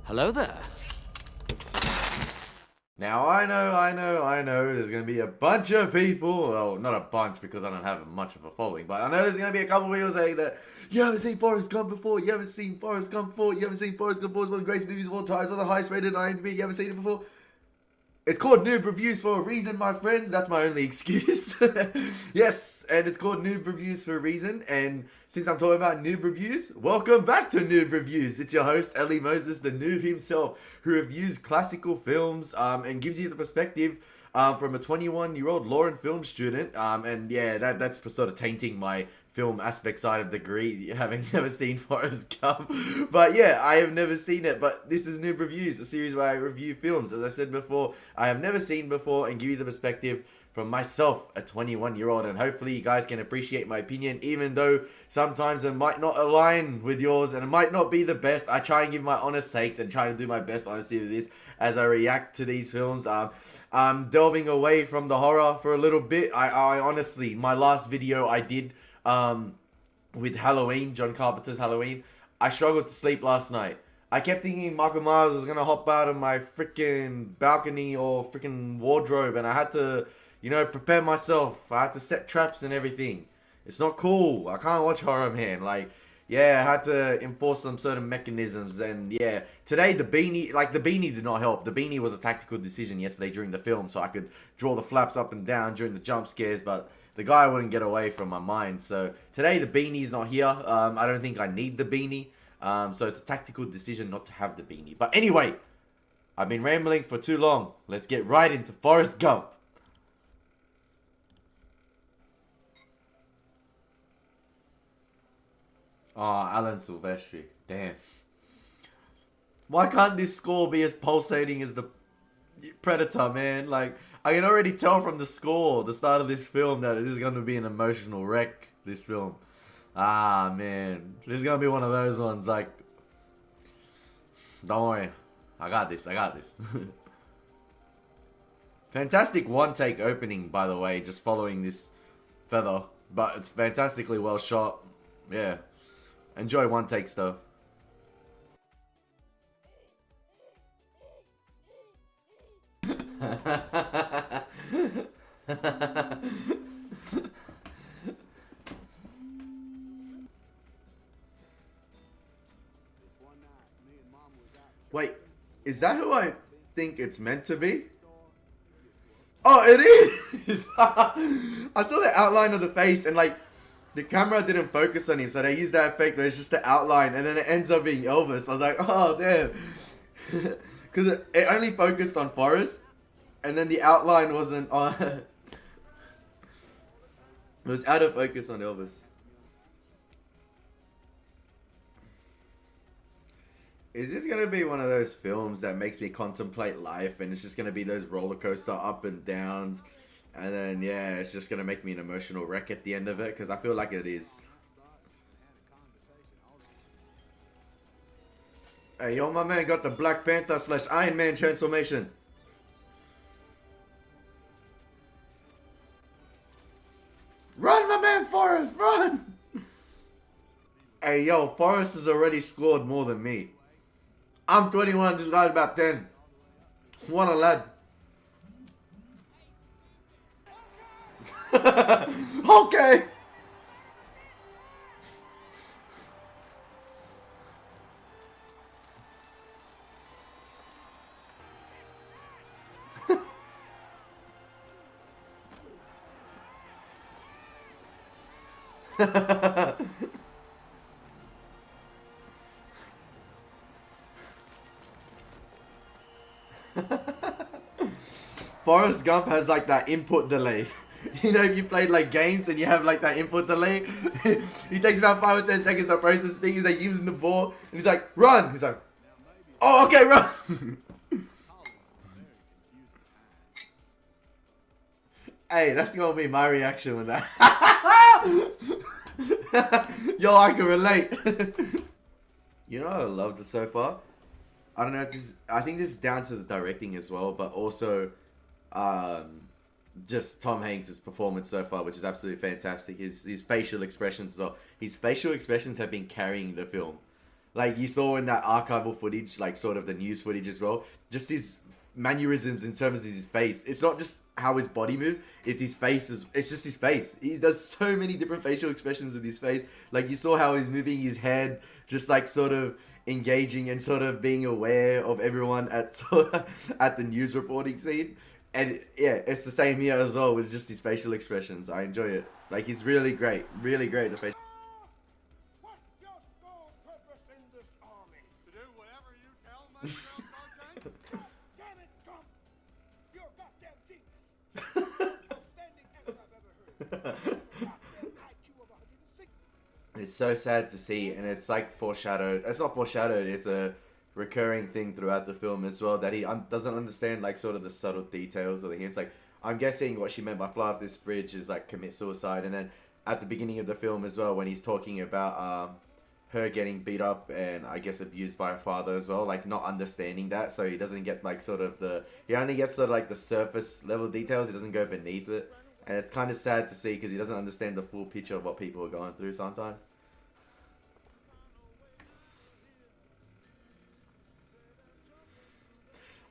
Hello there. Now, I know, there's going to be a bunch of people, well, not a bunch because I don't have much of a following, but I know there's going to be a couple of people saying that, you haven't seen Forrest Gump before, you haven't seen Forrest Gump before, you haven't seen Forrest Gump before, it's one of the greatest movies of all time, it's one of the highest rated on IMDb, you haven't seen it before. It's called Noob Reviews for a reason, my friends. That's my only excuse. Yes, and it's called Noob Reviews for a reason. And since I'm talking about Noob Reviews, welcome back to Noob Reviews. It's your host, Elie Moses, the noob himself, who reviews classical films and gives you the perspective from a 21-year-old law and film student. And yeah, that's sort of tainting my film aspect side of the degree, having never seen Forrest Gump. But yeah, I have never seen it. But this is Noob Reviews, a series where I review films, as I said before, I have never seen before, and give you the perspective from myself, a 21-year-old, and hopefully you guys can appreciate my opinion, even though sometimes it might not align with yours, and it might not be the best. I try and give my honest takes, and try to do my best honesty with this, as I react to these films. I'm delving away from the horror for a little bit. I honestly, my last video I did, with Halloween, John Carpenter's Halloween, I struggled to sleep last night. I kept thinking Michael Myers was gonna hop out of my freaking balcony or freaking wardrobe, and I had to, prepare myself. I had to set traps and everything. It's not cool. I can't watch horror, man. Like, yeah, I had to enforce some certain mechanisms, and yeah, today the beanie did not help. The beanie was a tactical decision yesterday during the film, so I could draw the flaps up and down during the jump scares, but the guy wouldn't get away from my mind. So today the beanie's not here. I don't think I need the beanie. So it's a tactical decision not to have the beanie. But anyway, I've been rambling for too long. Let's get right into Forrest Gump. Oh, Alan Silvestri. Damn. Why can't this score be as pulsating as the Predator, man? Like, I can already tell from the score, the start of this film, that this is going to be an emotional wreck, this film. Ah, man. This is going to be one of those ones, like, don't worry. I got this. Fantastic one-take opening, by the way, just following this feather. But it's fantastically well shot. Yeah. Enjoy one-take stuff. Wait, is that who I think it's meant to be? Oh, it is! I saw the outline of the face, and like, the camera didn't focus on him, so they used that effect where it's just the outline, and then it ends up being Elvis. I was like, oh, damn. Because it only focused on Forrest, and then the outline wasn't on... It was out of focus on Elvis. Is this gonna be one of those films that makes me contemplate life, and it's just gonna be those roller coaster up and downs, and then yeah, it's just gonna make me an emotional wreck at the end of it? Because I feel like it is. Hey, yo, my man got the Black Panther / Iron Man transformation. Run, my man, Forrest, run! Hey, yo, Forrest has already scored more than me. I'm 21, this guy's about 10. What a lad. Okay. Forrest Gump has like that input delay. You know, if you played like games and you have like that input delay, he takes about 5 or 10 seconds to process things. He's like using the ball, and he's like, run! He's like, oh, okay, run! Hey, that's gonna be my reaction with that. Yo, I can relate. You know what I loved so far? I don't know if this. I think this is down to the directing as well, but also, just Tom Hanks' performance so far, which is absolutely fantastic. His facial expressions as well. His facial expressions have been carrying the film. Like you saw in that archival footage, like sort of the news footage as well, just his mannerisms in terms of his face. It's not just how his body moves, it's his face. It's just his face. He does so many different facial expressions with his face. Like you saw how he's moving his head, just like sort of engaging and sort of being aware of everyone at at the news reporting scene. And yeah, it's the same here as well with just his facial expressions. I enjoy it. Like he's really great, the facial. What's your sole purpose in this army? To do whatever you tell me, Sergeant. Damn it, Gump! You're a goddamn genius. Outstanding answer I've ever heard. Goddamn IQ of 160. It's so sad to see, and it's like foreshadowed. It's not foreshadowed. It's a recurring thing throughout the film as well that he doesn't understand, like sort of the subtle details of the hints. Like I'm guessing what she meant by fly off this bridge is like commit suicide, and then at the beginning of the film as well when he's talking about her getting beat up and I guess abused by her father as well, like not understanding that, so he doesn't get like sort of he only gets sort of like the surface level details. He doesn't go beneath it, and it's kind of sad to see because he doesn't understand the full picture of what people are going through sometimes.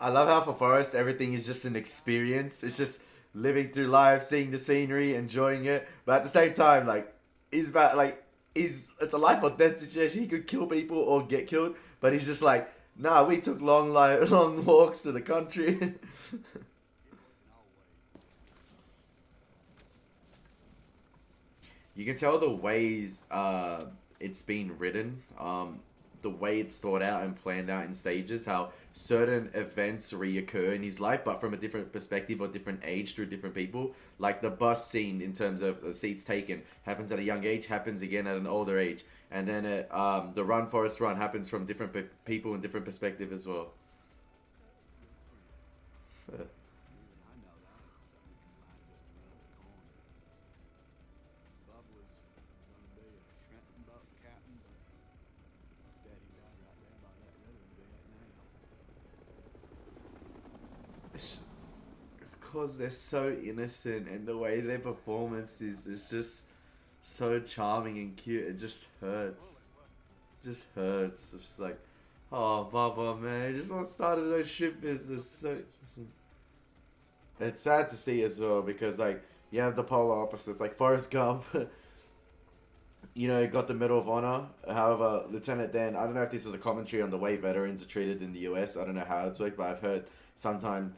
I love how for Forrest everything is just an experience. It's just living through life, seeing the scenery, enjoying it. But at the same time, like he's about like it's a life or death situation. He could kill people or get killed, but he's just like, nah. We took long long walks to the country. You can tell the ways it's been written, the way it's thought out and planned out in stages, how certain events reoccur in his life, but from a different perspective or different age through different people. Like the bus scene in terms of the seats taken happens at a young age, happens again at an older age, and then the Run Forest Run happens from different people and different perspective as well. It's because they're so innocent and the way their performance is just so charming and cute. It just hurts. Just hurts. It's just like, oh, Baba, man, he just want started a ship business. So it's sad to see as well because like you have the polar opposites, like Forrest Gump. You know, got the Medal of Honor. However, Lieutenant Dan, I don't know if this is a commentary on the way veterans are treated in the US. I don't know how it's worked, but I've heard sometimes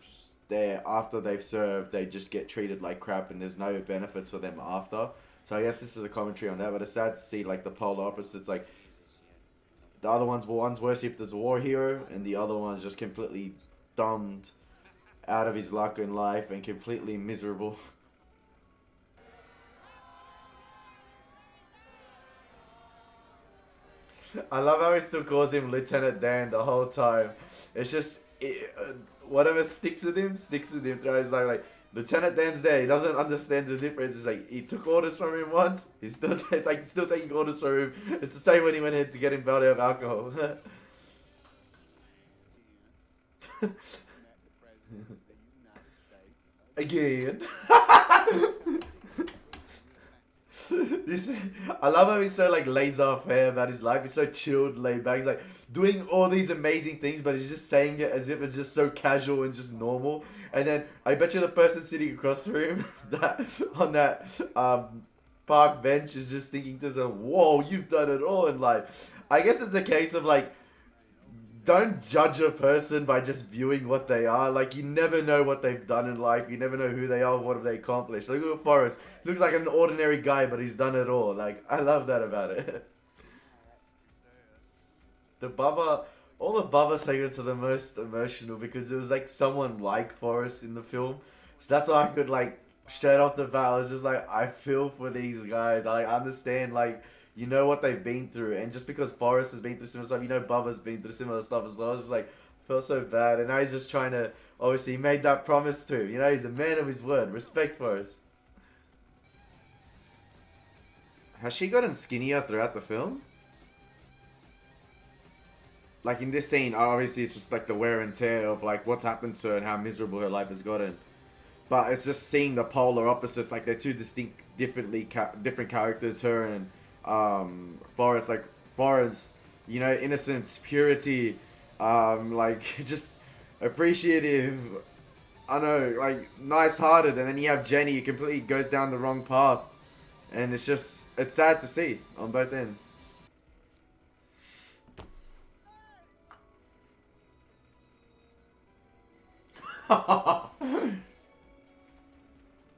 after they've served, they just get treated like crap and there's no benefits for them after. So I guess this is a commentary on that, but it's sad to see like the polar opposites. Like the other one's worshipped as a war hero, and the other one's just completely dumbed out of his luck in life and completely miserable. I love how he still calls him Lieutenant Dan the whole time. It's just whatever sticks with him throughout his life. Like Lieutenant Dan's there. He doesn't understand the difference. It's like he took orders from him once. It's like he's still taking orders from him. It's the same when he went in to get him out of alcohol. Again. This, I love how he's so like laissez-faire about his life. He's so chilled, laid back. He's like doing all these amazing things, but he's just saying it as if it's just so casual and just normal. And then I bet you the person sitting across from him that on that park bench is just thinking to himself, "Whoa, you've done it all in life." I guess it's a case of like, don't judge a person by just viewing what they are. Like, you never know what they've done in life. You never know who they are, what have they accomplished. Look at Forrest. Looks like an ordinary guy, but he's done it all. Like, I love that about it. The Bubba, all the Bubba segments are the most emotional because it was like someone like Forrest in the film. So that's why I could like, straight off the bat, I was just like, I feel for these guys. I like, understand, like, you know what they've been through, and just because Forrest has been through similar stuff, you know Bubba's been through similar stuff as well. I was just like, I felt so bad, and now he's just trying to, obviously, he made that promise to him. You know, he's a man of his word. Respect Forrest. Has she gotten skinnier throughout the film? Like in this scene, obviously it's just like the wear and tear of like what's happened to her and how miserable her life has gotten. But it's just seeing the polar opposites, like they're two distinct, different characters. Her and Forrest, like Forrest you know, innocence, purity, like just appreciative. I know, like nice-hearted, and then you have Jenny who completely goes down the wrong path, and it's sad to see on both ends.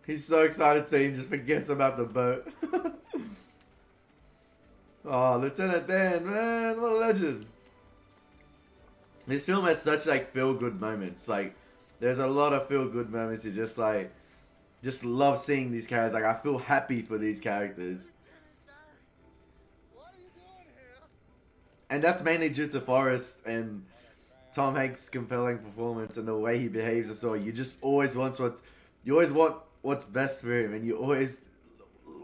He's so excited to see him, just forgets about the boat. Oh, Lieutenant Dan, man, what a legend. This film has such like feel-good moments. Like, there's a lot of feel-good moments. You just love seeing these characters. Like, I feel happy for these characters. What are you doing here? And that's mainly due to Forrest and Tom Hanks' compelling performance and the way he behaves as well. You just always want what's best for him, and you always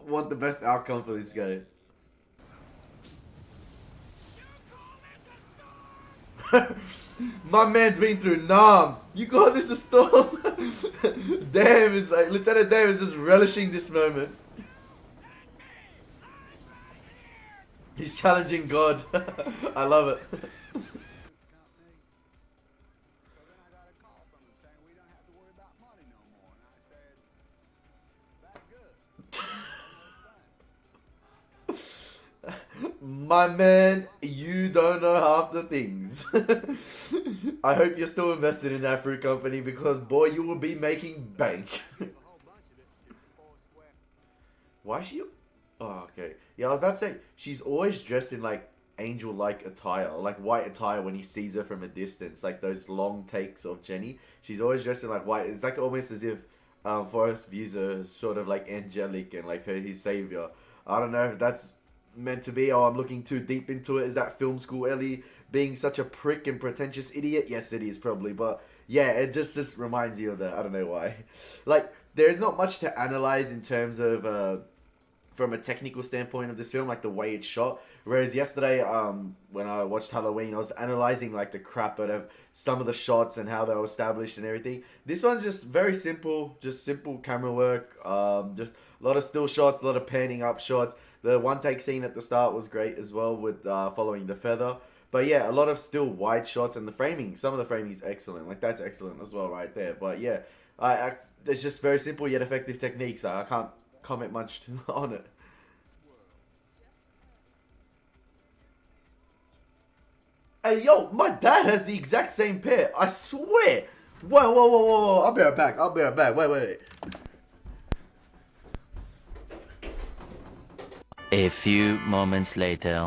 want the best outcome for this guy. My man's been through Nam. You call this a storm? Damn, it's like Lieutenant Dan is just relishing this moment. He's challenging God. I love it. So then I got a call from him saying we don't have to worry about money no more. And I said, that's good. My man, you don't know half the things. I hope you're still invested in that fruit company because boy, you will be making bank. A whole bunch of it is Foursquare. Why is she? Oh, okay. Yeah, I was about to say she's always dressed in like angel-like attire, like white attire when he sees her from a distance, like those long takes of Jenny. She's always dressed in like white. It's like almost as if Forrest views her as sort of like angelic and like his savior. I don't know if that's meant to be. Oh, I'm looking too deep into it. Is that film school Elie being such a prick and pretentious idiot? Yes, it is probably, but yeah, it just reminds you of that. I don't know why. Like, there's not much to analyze in terms of from a technical standpoint of this film, like the way it's shot. Whereas yesterday, when I watched Halloween, I was analyzing like the crap out of some of the shots and how they were established and everything. This one's just very simple, just simple camera work. Just a lot of still shots, a lot of panning up shots. The one take scene at the start was great as well with following the feather. But yeah, a lot of still wide shots, and the framing, some of the framing is excellent. Like, that's excellent as well right there. But yeah, it's just very simple yet effective techniques. I can't comment much on it. Hey, yo, my dad has the exact same pair. I swear. Whoa. I'll be right back. Wait. A few moments later.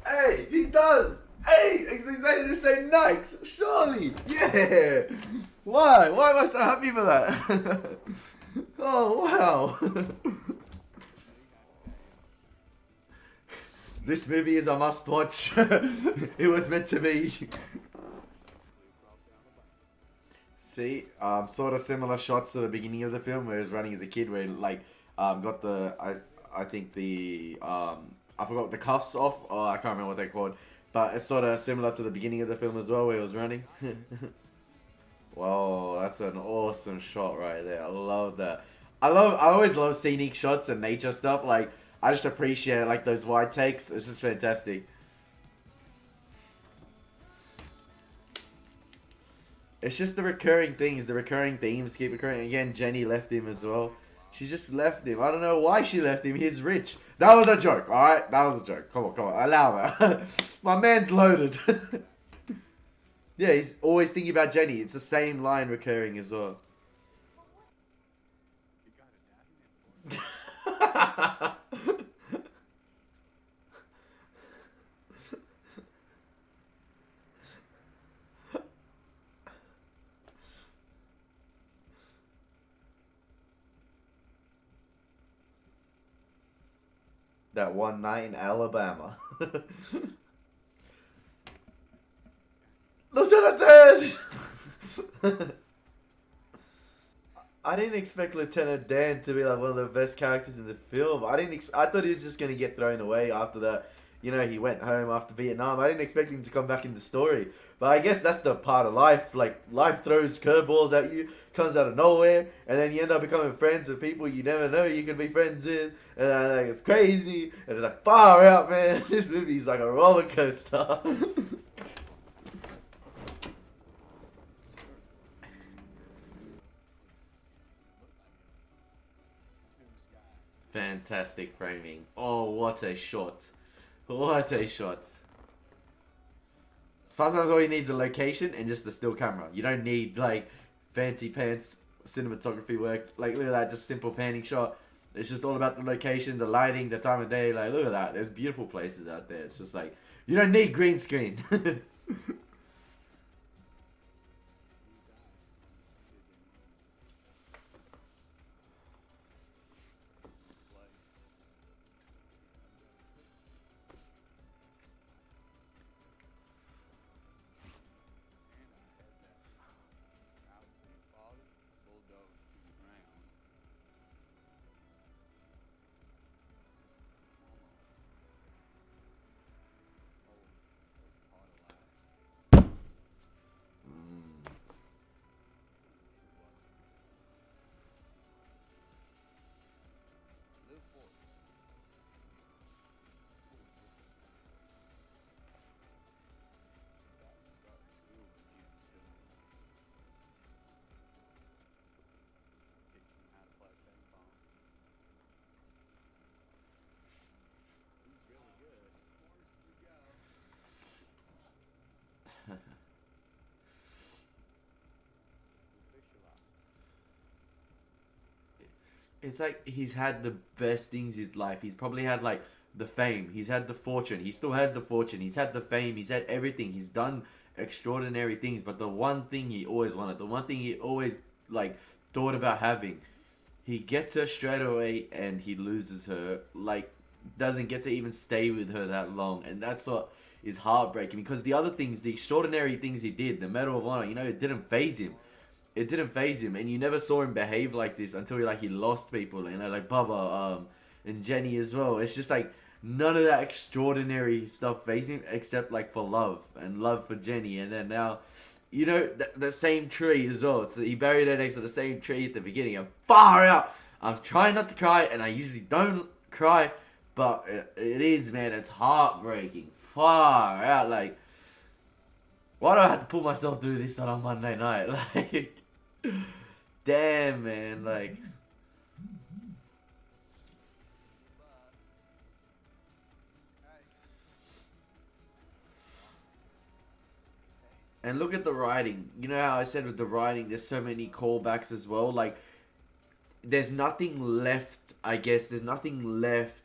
Hey, he does. Hey, it's exactly the same Nikes. Surely. Yeah. Why? Why am I so happy for that? Oh, wow. This movie is a must watch. It was meant to be. See, sort of similar shots to the beginning of the film where he was running as a kid, where he, like, got the, I think the, I forgot the cuffs off. Oh, I can't remember what they're called. But it's sort of similar to the beginning of the film as well, where he was running. Whoa, that's an awesome shot right there. I love that. I always love scenic shots and nature stuff. Like, I just appreciate like those wide takes. It's just fantastic. It's just the recurring things. The recurring themes keep occurring. Again, Jenny left him as well. She just left him. I don't know why she left him. He's rich. That was a joke, alright? That was a joke. Come on. Allow that. My man's loaded. Yeah, he's always thinking about Jenny. It's the same line recurring as well. That one night in Alabama. Lieutenant Dan! I didn't expect Lieutenant Dan to be like one of the best characters in the film. I thought he was just gonna get thrown away after that. you know, he went home after Vietnam. I didn't expect him to come back in the story. But I guess that's the part of life. Like, life throws curveballs at you, comes out of nowhere, and then you end up becoming friends with people you never know you can be friends with. And like, it's crazy. And it's like, far out, man. This movie's like a roller coaster. Fantastic framing. Oh, what a shot. What a shot. Sometimes all you need is a location and just a still camera. You don't need, like, fancy pants cinematography work. Like, look at that, just simple panning shot. It's just all about the location, the lighting, the time of day. Like, look at that. There's beautiful places out there. It's just like, you don't need green screen. It's like he's had the best things in his life. He's probably had like the fame. He's had the fortune. He still has the fortune. He's had the fame. He's had everything. He's done extraordinary things. But the one thing he always wanted, the one thing he always like thought about having, he gets her straight away and he loses her. Like, doesn't get to even stay with her that long. And that's what is heartbreaking. Because the other things, the extraordinary things he did, the Medal of Honor, you know, it didn't phase him. It didn't phase him, and you never saw him behave like this until he lost people, you know, like Bubba, and Jenny as well. It's just like none of that extraordinary stuff phased him except like for love and love for Jenny, and then now, you know, the same tree as well. So he buried her next to the same tree at the beginning. I'm far out. I'm trying not to cry, and I usually don't cry, but it is, man. It's heartbreaking. Far out, like. Why do I have to pull myself through this on a Monday night? Like, damn, man, like. And look at the writing. You know how I said with the writing, there's so many callbacks as well. Like, there's nothing left, I guess. There's nothing left.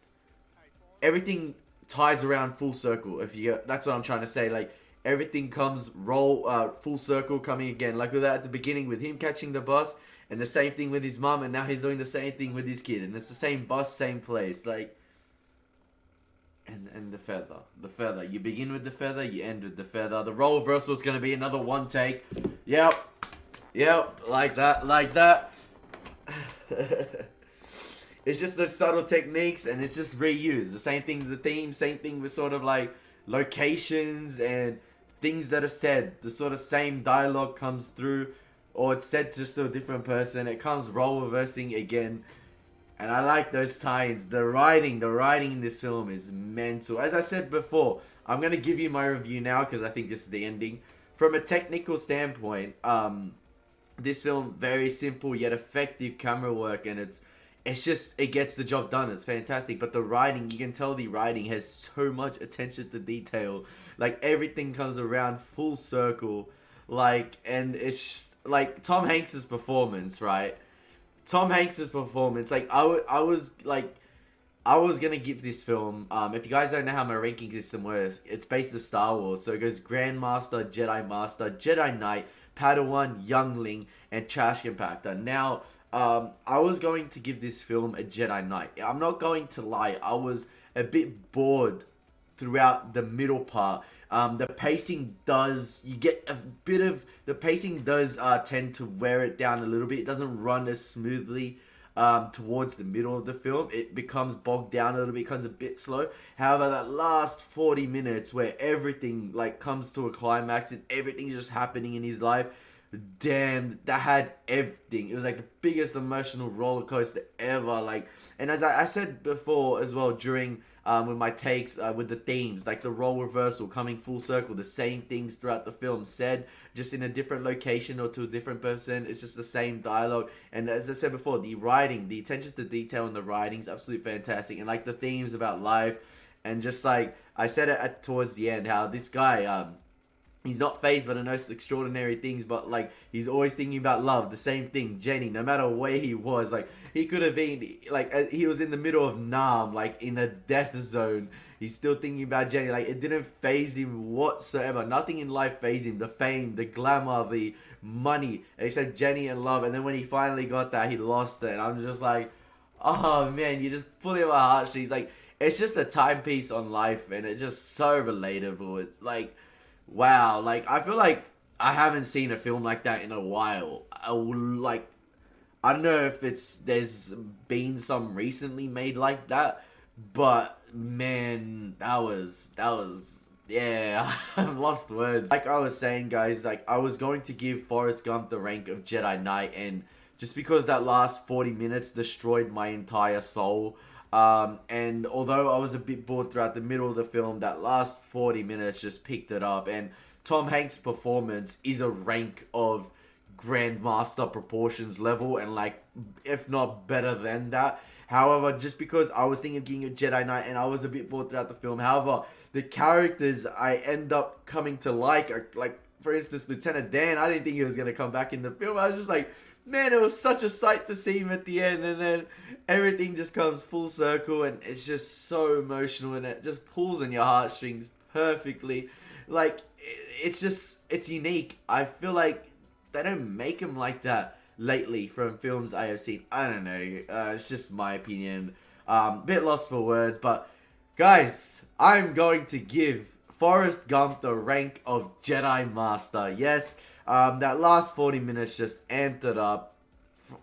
Everything ties around full circle. That's what I'm trying to say. Like, everything comes full circle coming again. Like with that at the beginning with him catching the bus, and the same thing with his mom, and now he's doing the same thing with his kid, and it's the same bus, same place. Like, and the feather. You begin with the feather, you end with the feather. The role reversal is going to be another one take. Yep, like that. It's just the subtle techniques, and it's just reused. The same thing with the theme, same thing with sort of like locations and things that are said. The sort of same dialogue comes through, or it's said just to a different person. It comes role reversing again, and I like those tie-ins. The writing in this film is mental. As I said before, I'm gonna give you my review now because I think this is the ending. From a technical standpoint, this film, very simple yet effective camera work, and it gets the job done. It's fantastic. But the writing, you can tell the writing has so much attention to detail. Like, everything comes around full circle. Like, and it's just, like, Tom Hanks's performance, right? Tom Hanks's performance, like, I was gonna give this film, if you guys don't know how my ranking system works, it's based on Star Wars. So it goes Grandmaster, Jedi Master, Jedi Knight, Padawan, Youngling, and Trash Compactor. Now, I was going to give this film a Jedi Knight. I'm not going to lie, I was a bit bored throughout the middle part. The pacing does tend to wear it down a little bit. It doesn't run as smoothly towards the middle of the film, it becomes bogged down a little bit, becomes a bit slow. However, that last 40 minutes where everything like comes to a climax and everything's just happening in his life, damn, that had everything. It was like the biggest emotional roller coaster ever. Like, and as I said before as well during with my takes with the themes, like the role reversal coming full circle, the same things throughout the film said, just in a different location or to a different person. It's just the same dialogue. And as I said before, the writing, the attention to detail in the writing is absolutely fantastic. And like the themes about life, and just like I said it towards the end, how this guy he's not faced by the most extraordinary things, but like he's always thinking about love. The same thing, Jenny. No matter where he was, like he could have been like he was in the middle of Nam, like in a death zone. He's still thinking about Jenny. Like it didn't faze him whatsoever. Nothing in life fazed him. The fame, the glamour, the money. And he said Jenny and love, and then when he finally got that, he lost it. And I'm just like, oh man, you're just pulling my heartstrings. Like it's just a timepiece on life, and it's just so relatable. It's like, wow, like I feel like I haven't seen a film like that in a while. I don't know if there's been some recently made like that, but man, that was yeah, I've lost words. Like I was saying, guys, like I was going to give Forrest Gump the rank of Jedi Knight, and just because that last 40 minutes destroyed my entire soul. And although I was a bit bored throughout the middle of the film, that last 40 minutes just picked it up. And Tom Hanks' performance is a rank of Grandmaster proportions level, and like, if not better than that. However, just because I was thinking of getting a Jedi Knight and I was a bit bored throughout the film, however, the characters I end up coming to like for instance, Lieutenant Dan, I didn't think he was going to come back in the film. I was just like, man, it was such a sight to see him at the end, and then everything just comes full circle, and it's just so emotional, and it just pulls on your heartstrings perfectly. Like, it's unique. I feel like they don't make him like that lately from films I have seen. I don't know. It's just my opinion. Bit lost for words, but guys, I'm going to give Forrest Gump the rank of Jedi Master. Yes, that last 40 minutes just amped it up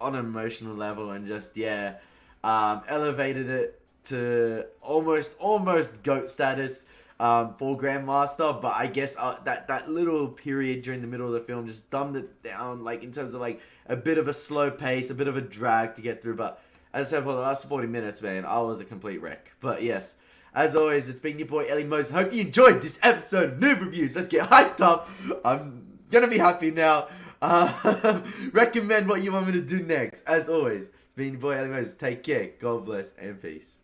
on an emotional level, and just, yeah, elevated it to almost GOAT status for Grandmaster. But I guess that little period during the middle of the film just dumbed it down, like in terms of like a bit of a slow pace, a bit of a drag to get through. But as I said, for the last 40 minutes, man, I was a complete wreck. But yes, as always, it's been your boy Elie Moses. Hope you enjoyed this episode of Noob Reviews. Let's get hyped up. I'm gonna be happy now. Recommend what you want me to do next. As always, it's been your boy Elie Moses. Take care, God bless, and peace.